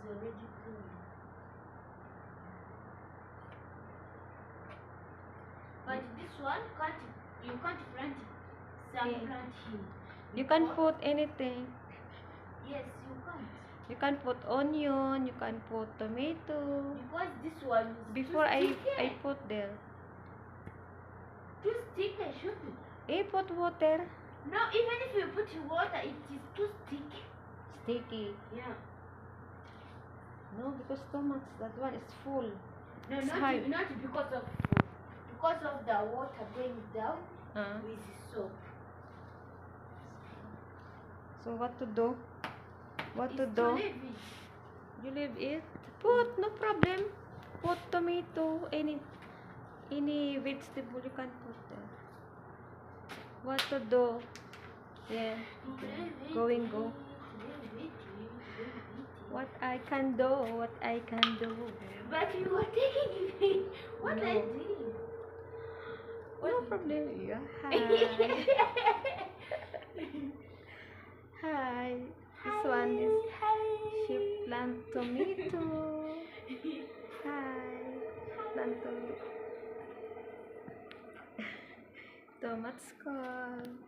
already growing. But this one you can't plant some Yeah. plant here. You can put anything. Yes, you can't. You can put onion, you can put tomato. Because this one is Before too I sticky. put there. Too sticky, shouldn't it? Put water. No, even if you put water, it is too sticky. Sticky. Yeah. No, because too much. That one is full. No, It's not hard. because of the water going down with soap. So what to do? What to It's do? leave it. You leave it. Put, no problem. Put tomato, any vegetable you can put there. What to do? Yeah. Going go. What I can do, what I can do. But you were taking it. What No. I did. No problem. Yeah. Hi. Hi. This one is she plant tomato. Hi. Plant tomato. Tomato.